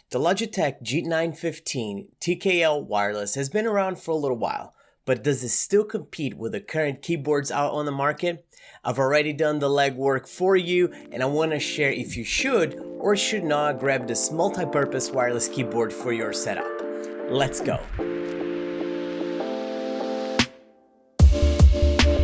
The Logitech G915 TKL wireless has been around for a little while, but does it still compete with the current keyboards out on the market? I've already done the legwork for you, and I want to share if you should or should not grab this multi-purpose wireless keyboard for your setup. Let's go.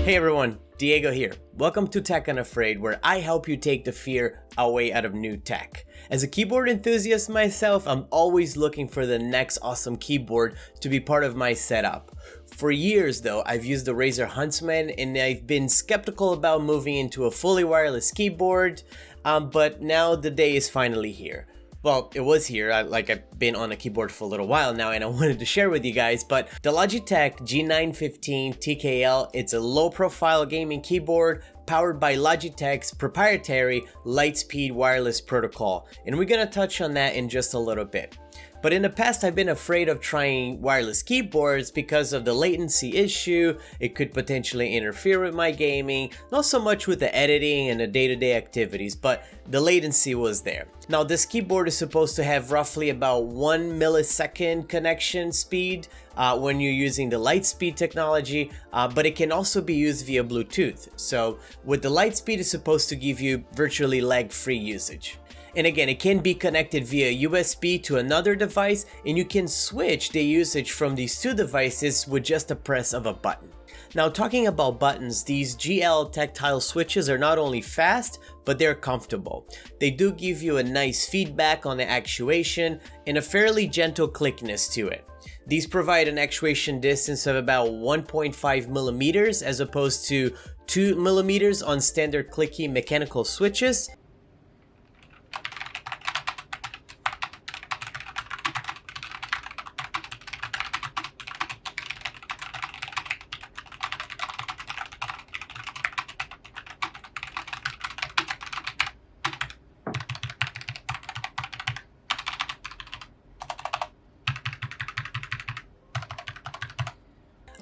Hey everyone, Diego here. Welcome to Tech Unafraid, where I help you take the fear away out of new tech. As a keyboard enthusiast myself, I'm always looking for the next awesome keyboard to be part of my setup. For years though, I've used the Razer Huntsman and I've been skeptical about moving into a fully wireless keyboard, but now the day is finally here. Well, it was here, I've been on a keyboard for a little while now and I wanted to share with you guys, but the Logitech G915 TKL, it's a low profile gaming keyboard powered by Logitech's proprietary Lightspeed wireless protocol, and we're gonna touch on that in just a little bit. But in the past, I've been afraid of trying wireless keyboards because of the latency issue. It could potentially interfere with my gaming, not so much with the editing and the day-to-day activities, but the latency was there. Now, this keyboard is supposed to have roughly about 1 millisecond connection speed when you're using the Lightspeed technology, but it can also be used via Bluetooth. So with the Lightspeed, it's supposed to give you virtually lag-free usage. And again, it can be connected via USB to another device, and you can switch the usage from these two devices with just a press of a button. Now, talking about buttons, these GL tactile switches are not only fast, but they're comfortable. They do give you a nice feedback on the actuation and a fairly gentle clickness to it. These provide an actuation distance of about 1.5 millimeters as opposed to 2 millimeters on standard clicky mechanical switches.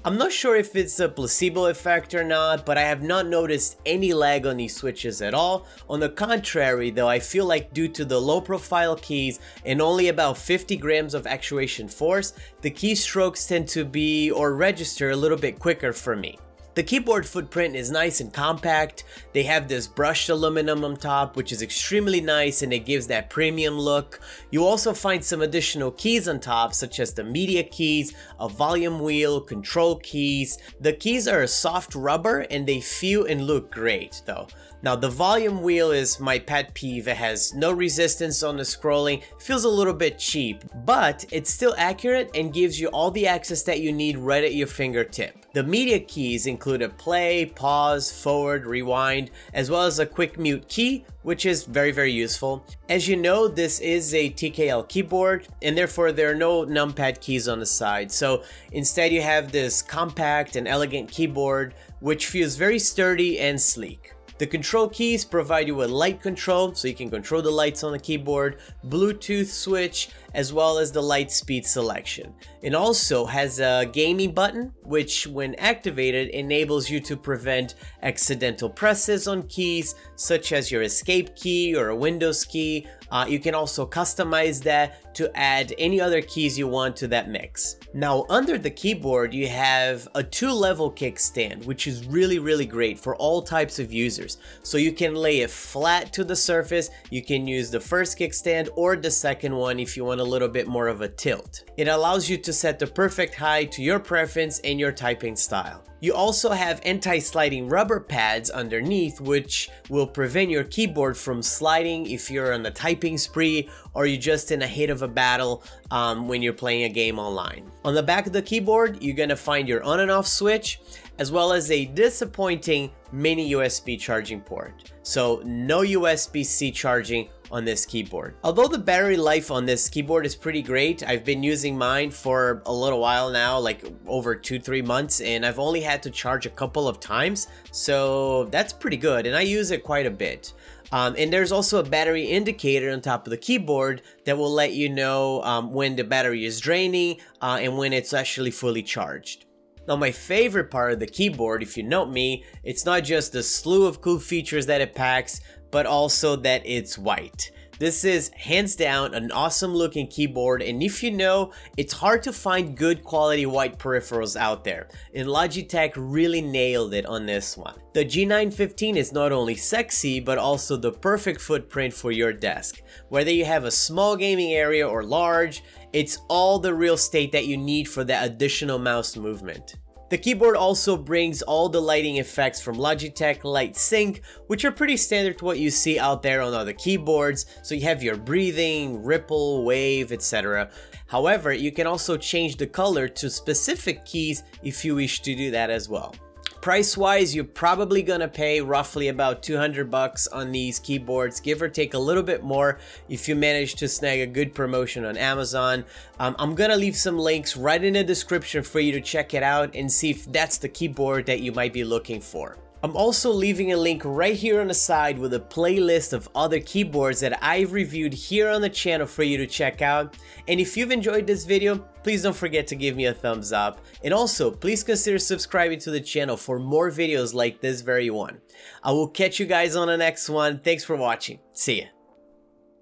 I'm not sure if it's a placebo effect or not, but I have not noticed any lag on these switches at all. On the contrary though, I feel like due to the low profile keys and only about 50 grams of actuation force, the keystrokes tend to be or register a little bit quicker for me. The keyboard footprint is nice and compact. They have this brushed aluminum on top, which is extremely nice and it gives that premium look. You also find some additional keys on top, such as the media keys, a volume wheel, control keys. The keys are a soft rubber and they feel and look great though. Now the volume wheel is my pet peeve. It has no resistance on the scrolling, feels a little bit cheap, but it's still accurate and gives you all the access that you need right at your fingertip. The media keys include a play, pause, forward, rewind, as well as a quick mute key, which is very useful. As you know, this is a TKL keyboard and therefore there are no numpad keys on the side. So instead you have this compact and elegant keyboard which feels very sturdy and sleek. The control keys provide you with light control, so you can control the lights on the keyboard, Bluetooth switch, as well as the light speed selection. It also has a gaming button, which when activated enables you to prevent accidental presses on keys, such as your escape key or a Windows key. You can also customize that to add any other keys you want to that mix. Now, under the keyboard, you have a 2-level kickstand, which is really great for all types of users. So you can lay it flat to the surface. You can use the first kickstand or the second one if you want a little bit more of a tilt. It allows you to set the perfect height to your preference and your typing style. You also have anti-sliding rubber pads underneath, which will prevent your keyboard from sliding if you're on a typing spree or you're just in the heat of a battle when you're playing a game online. On the back of the keyboard, you're gonna find your on and off switch, as well as a disappointing mini USB charging port. So no USB-C charging on this keyboard. Although the battery life on this keyboard is pretty great, I've been using mine for a little while now, like over 2-3 months, and I've only had to charge a couple of times, so that's pretty good, and I use it quite a bit. And there's also a battery indicator on top of the keyboard that will let you know when the battery is draining and when it's actually fully charged. Now, my favorite part of the keyboard, if you know me, it's not just the slew of cool features that it packs, but also that it's white. This is hands down an awesome looking keyboard, and if you know, it's hard to find good quality white peripherals out there, and Logitech really nailed it on this one. The G915 is not only sexy, but also the perfect footprint for your desk. Whether you have a small gaming area or large, it's all the real estate that you need for that additional mouse movement. The keyboard also brings all the lighting effects from Logitech Light Sync, which are pretty standard to what you see out there on other keyboards, so you have your breathing, ripple, wave, etc. However, you can also change the color to specific keys if you wish to do that as well. Price-wise, you're probably gonna pay roughly about 200 bucks on these keyboards, give or take a little bit more if you manage to snag a good promotion on Amazon. I'm gonna leave some links right in the description for you to check it out and see if that's the keyboard that you might be looking for. I'm also leaving a link right here on the side with a playlist of other keyboards that I've reviewed here on the channel for you to check out. And if you've enjoyed this video, please don't forget to give me a thumbs up. And also, please consider subscribing to the channel for more videos like this very one. I will catch you guys on the next one. Thanks for watching. See ya.